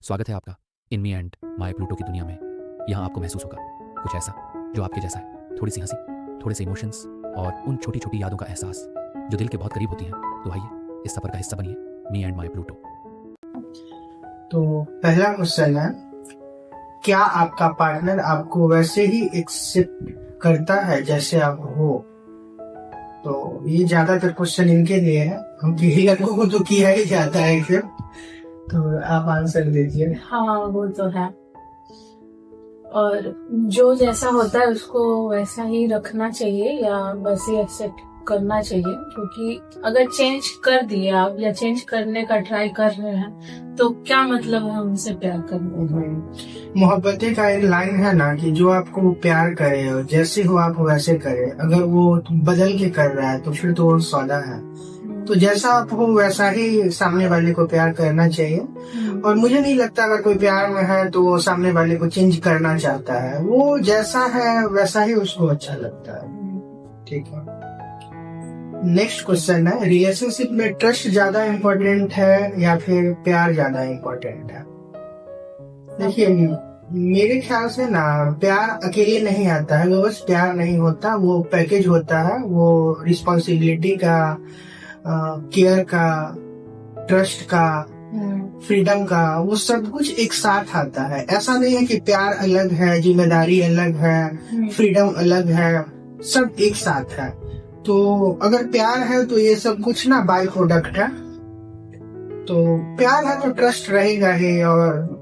स्वागत है आपका इन मी एंड माय प्लूटो की दुनिया में। यहाँ आपको महसूस होगा कुछ ऐसा जो आपके जैसा है, थोड़ी सी हंसी, थोड़े से इमोशंस और उन छोटी छोटी यादों का एहसास जो दिल के बहुत करीब होती हैं। तो आइए इस सफर का हिस्सा बनिए, मी एंड माय प्लूटो। तो पहला क्वेश्चन है, क्या आपका पार्टनर आपको वैसे ही एक्सेप्ट करता है जैसे आप हो? तो ये ज्यादातर क्वेश्चन इनके लिए है, हम लड़कों को तो किया ही जाता है एक्सेप्ट। तो आप आंसर दीजिए। हाँ, वो तो है। और जो जैसा होता है उसको वैसा ही रखना चाहिए या बस ही एक्सेप्ट करना चाहिए, क्योंकि अगर चेंज कर दिए आप या चेंज करने का ट्राई कर रहे हैं तो क्या मतलब है उनसे प्यार करने का। मोहब्बतें का एक लाइन है ना कि जो आपको प्यार करे और जैसे हो आप वैसे करे, अगर वो बदल के कर रहा है तो फिर तो वो सौदा है। तो जैसा आप हो वैसा ही सामने वाले को प्यार करना चाहिए। और मुझे नहीं लगता अगर कोई प्यार में है तो वो सामने वाले को चेंज करना चाहता है, वो जैसा है वैसा ही उसको अच्छा लगता है। ठीक है, नेक्स्ट क्वेश्चन है, रिलेशनशिप में ट्रस्ट ज्यादा इम्पोर्टेंट है या फिर प्यार ज्यादा इम्पोर्टेंट है? देखिए, मेरे ख्याल से ना प्यार अकेले नहीं आता है, वो बस प्यार नहीं होता, वो पैकेज होता है। वो रिस्पॉन्सिबिलिटी का, केयर का, ट्रस्ट का, फ्रीडम का, वो सब कुछ एक साथ आता है। ऐसा नहीं है कि प्यार अलग है, जिम्मेदारी अलग है, फ्रीडम अलग है, सब एक साथ है। तो अगर प्यार है तो ये सब कुछ ना बाय प्रोडक्ट है। तो प्यार है तो ट्रस्ट रहेगा ही, और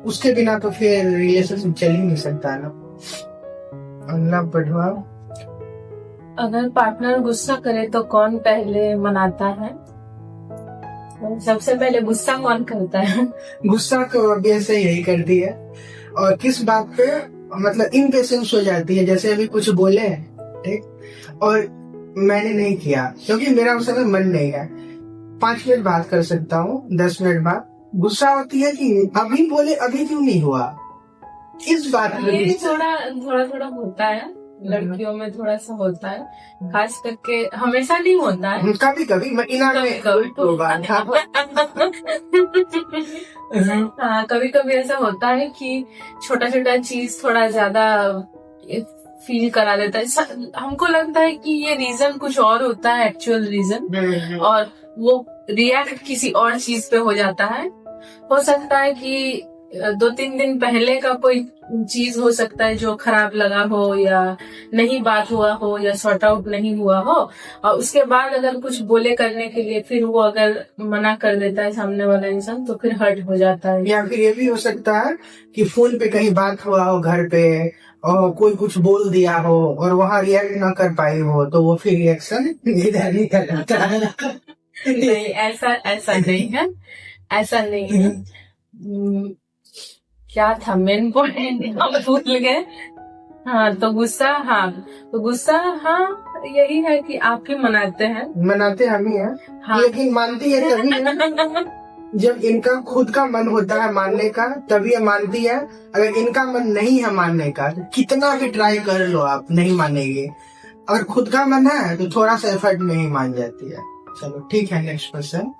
उसके बिना तो फिर रिलेशनशिप चल ही नहीं सकता ना। अगला पढ़वा, अगर पार्टनर गुस्सा करे तो कौन पहले मनाता है? सबसे पहले गुस्सा कौन करता है? गुस्सा तो ऑब्वियस यही करती है। और किस बात पे, मतलब इम्पेशेंस हो जाती है। जैसे अभी कुछ बोले, ठीक, और मैंने नहीं किया क्योंकि मेरा उस समय मन नहीं है। 5 मिनट बात कर सकता हूँ, 10 मिनट बाद गुस्सा होती है कि अभी बोले, अभी क्यों नहीं हुआ। इस बात ये थोड़ा होता है, लड़कियों में थोड़ा सा होता है, खास करके हमेशा नहीं होता है, कभी कभी महीना में कभी हाँ, कभी कभी ऐसा होता है कि छोटा छोटा चीज थोड़ा ज्यादा फील करा देता है। हमको लगता है कि ये रीजन कुछ और होता है, एक्चुअल रीजन, और वो रिएक्ट किसी और चीज पे हो जाता है। हो सकता है कि 2-3 दिन पहले का कोई चीज हो सकता है जो खराब लगा हो, या नहीं बात हुआ हो, या सॉर्ट आउट नहीं हुआ हो, और उसके बाद अगर कुछ बोले करने के लिए फिर वो अगर मना कर देता है सामने वाला इंसान तो फिर हर्ट हो जाता है। या फिर ये भी हो सकता है कि फोन पे कहीं बात हुआ हो घर पे, और कोई कुछ बोल दिया हो और वहाँ रिएक्ट ना कर पाई हो, तो वो फिर रिएक्शन इधर ही कर जाता है। नहीं, ऐसा नहीं है, ऐसा नहीं है। क्या था मेन पॉइंट, हम भूल गए। हाँ, तो गुस्सा हाँ यही है कि आप ही मनाते हम ही हैं। हाँ, लेकिन मानती है तभी है जब इनका खुद का मन होता है मानने का, तभी ये मानती है। अगर इनका मन नहीं है मानने का तो कितना भी ट्राई कर लो आप, नहीं मानेगी। अगर खुद का मन है तो थोड़ा सा एफर्ट में ही मान जाती है। चलो ठीक है, नेक्स्ट क्वेश्चन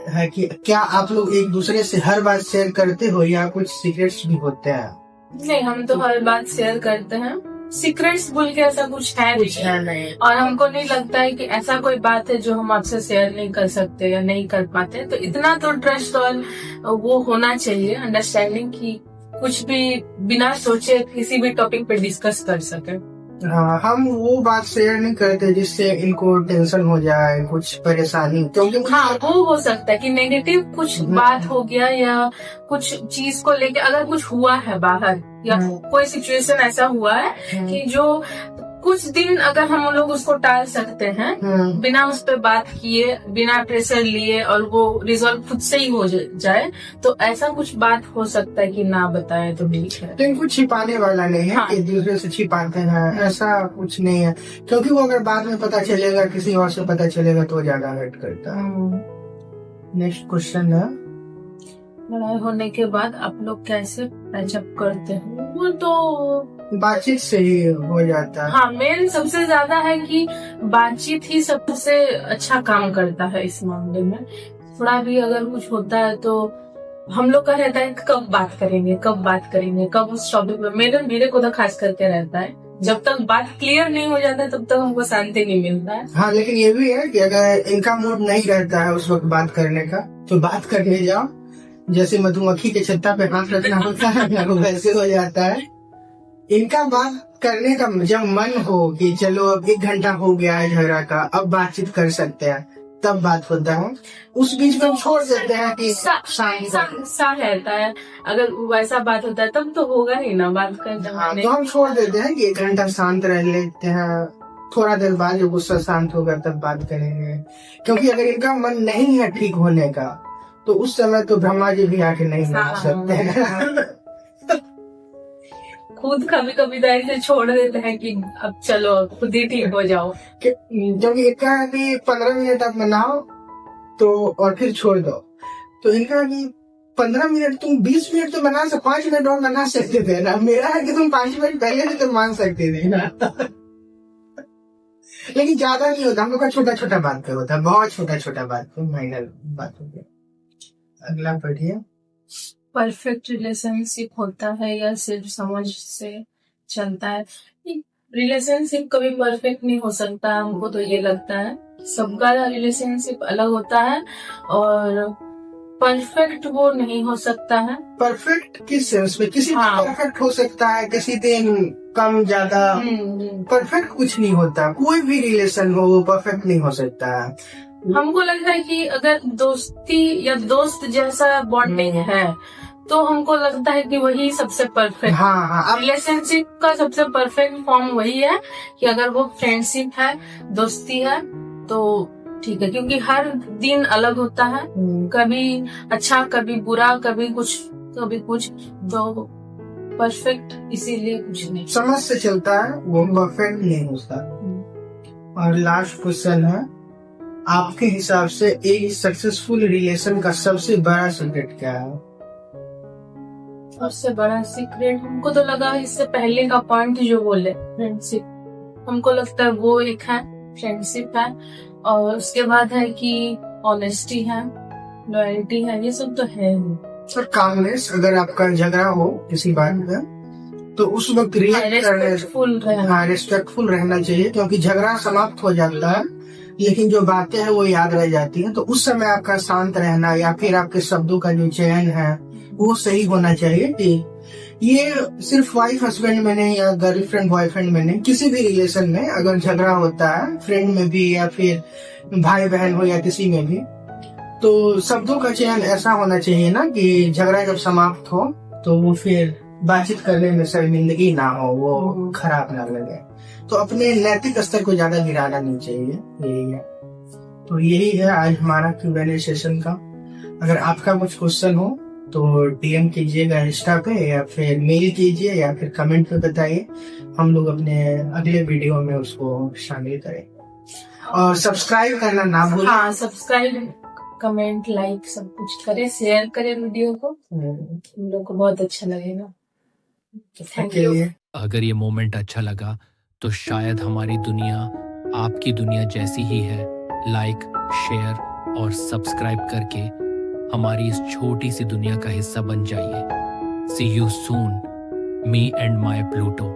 है कि क्या आप लोग एक दूसरे से हर बात शेयर करते हो या कुछ सीक्रेट्स भी होते हैं? नहीं, हम तो हर बात शेयर करते हैं। सीक्रेट्स बोल के ऐसा कुछ है नहीं, और हमको नहीं लगता है कि ऐसा कोई बात है जो हम आपसे शेयर नहीं कर सकते या नहीं कर पाते। तो इतना तो ट्रस्ट और वो होना चाहिए, अंडरस्टैंडिंग, कि कुछ भी बिना सोचे किसी भी टॉपिक पे डिस्कस कर सके। हाँ, हम वो बात शेयर नहीं करते जिससे इनको टेंशन हो जाए, कुछ परेशानी, क्योंकि हाँ, वो हो सकता है कि नेगेटिव कुछ बात हो गया, या कुछ चीज को लेके अगर कुछ हुआ है बाहर, या कोई सिचुएशन ऐसा हुआ है कि जो कुछ दिन अगर हम लोग उसको टाल सकते हैं बिना उस पर बात किए, बिना प्रेशर लिए, और वो रिजॉल्व खुद से ही हो जाए, तो ऐसा कुछ बात हो सकता है कि ना बताए तो ठीक है। तो इनको छिपाने वाला नहीं है। हाँ, एक दूसरे से छिपाते हैं, ऐसा कुछ नहीं है, क्योंकि वो अगर बाद में पता चलेगा, किसी और से पता चलेगा तो ज्यादा हर्ट करता है। नेक्स्ट क्वेश्चन है, लड़ाई होने के बाद आप लोग कैसे पैचअप करते हैं? वो तो बातचीत से ही हो जाता है। हाँ, मेन सबसे ज्यादा है कि बातचीत ही सबसे अच्छा काम करता है इस मामले में। थोड़ा भी अगर कुछ होता है तो हम लोग का रहता है कब बात करेंगे कब उस टॉपिक में, मेरे को तो खास करके रहता है जब तक बात क्लियर नहीं हो जाता है तब तक हमको शांति नहीं मिलता है। हाँ, लेकिन ये भी है कि अगर इनका मूड नहीं रहता है उस वक्त बात करने का तो बात करने जाओ, जैसे मधुमक्खी के छत्ता पे हाथ रखना होता है वो वैसे हो जाता है। इनका बात करने का जब मन हो कि चलो अब 1 घंटा हो गया है झगड़ा का, अब बातचीत कर सकते हैं, तब बात होता है। उस बीच में हम छोड़ देते हैं कि सा रहता है। अगर वैसा बात होता है तब तो होगा ही ना बात करना। हाँ, तो हम छोड़ देते हैं कि 1 घंटा शांत रह लेते हैं, थोड़ा देर बाद जब गुस्सा शांत होगा तब बात करेंगे। क्योंकि अगर इनका मन नहीं है ठीक होने का तो उस समय तो ब्रह्मा जी भी आके नहीं मान सकते हैं। खुद कभी कभी तो ऐसे छोड़ देते हैं कि अब चलो खुद ही ठीक हो जाओ। क्योंकि इनका है कि 15 मिनट आप मनाओ तो और फिर छोड़ दो, तो इनका है कि 15 मिनट तुम 20 मिनट तो मना सकते, 5 मिनट और मना सकते थे ना। मेरा है कि तुम 5 मिनट पहले भी तो मान सकते थे ना। लेकिन ज्यादा नहीं होता, हम लोग का छोटा छोटा बात पे होता है, बहुत छोटा छोटा बात पे, माइनर बात होती है। अगला पढ़िए। परफेक्ट रिलेशनशिप होता है या सिर्फ समझ से चलता है? रिलेशनशिप कभी परफेक्ट नहीं हो सकता, हमको तो ये लगता है। सबका रिलेशनशिप अलग होता है और परफेक्ट वो नहीं हो सकता है। परफेक्ट किस सेंस में? किसी हाँ। दिन परफेक्ट हो सकता है, किसी दिन कम ज्यादा। परफेक्ट कुछ नहीं होता, कोई भी रिलेशन हो वो परफेक्ट नहीं हो सकता है। हमको लगता है कि अगर दोस्ती या दोस्त जैसा बॉन्डिंग है तो हमको लगता है कि वही सबसे परफेक्ट। हाँ हाँ, अब रिलेशनशिप का सबसे परफेक्ट फॉर्म वही है कि अगर वो फ्रेंडशिप है, दोस्ती है तो ठीक है, क्योंकि हर दिन अलग होता है, कभी अच्छा कभी बुरा, कभी कुछ, तो परफेक्ट इसीलिए कुछ नहीं। समझ से चलता है, वो परफेक्ट नहीं होता। और लास्ट क्वेश्चन है, आपके हिसाब से एक सक्सेसफुल रिलेशन का सबसे बड़ा सीक्रेट क्या है? सबसे बड़ा सीक्रेट हमको तो लगा इससे पहले का पॉइंट जो बोले, फ्रेंडशिप, हमको लगता है वो एक है, फ्रेंडशिप है, और उसके बाद है कि ऑनेस्टी है, लॉयल्टी है, ये सब तो है ही। सर कामनेस, अगर आपका झगड़ा हो किसी बात में तो उस वक्त रिएक्ट करने, रिस्पेक्टफुल रहना चाहिए, क्योंकि झगड़ा समाप्त हो जाता है लेकिन जो बातें हैं वो याद रह जाती हैं। तो उस समय आपका शांत रहना या फिर आपके शब्दों का जो चयन है वो सही होना चाहिए। कि ये सिर्फ वाइफ हस्बैंड में नहीं या गर्लफ्रेंड बॉयफ्रेंड में नहीं, किसी भी रिलेशन में अगर झगड़ा होता है, फ्रेंड में भी या फिर भाई बहन हो या किसी में भी, तो शब्दों का चयन ऐसा होना चाहिए ना कि झगड़ा जब समाप्त हो तो वो फिर बातचीत करने में शर्मिंदगी ना हो, वो खराब ना लगे। तो अपने नैतिक स्तर को ज्यादा गिराना नहीं चाहिए, यही है। तो यही है आज हमारा Q&A सेशन का। अगर आपका कुछ क्वेश्चन हो तो डीएम कीजिएगा इंस्टा पे या फिर मेल कीजिए या फिर कमेंट पे बताइए, हम लोग अपने अगले वीडियो में उसको शामिल करेंगे। और सब्सक्राइब करना ना भूलें। हाँ, सब्सक्राइब, कमेंट, लाइक सब कुछ करें, शेयर करें वीडियो को, हम लोग को बहुत अच्छा लगेगा। Thank you. अगर ये मोमेंट अच्छा लगा तो शायद हमारी दुनिया आपकी दुनिया जैसी ही है। लाइक, शेयर और सब्सक्राइब करके हमारी इस छोटी सी दुनिया का हिस्सा बन जाइए। See you soon, me and my Pluto.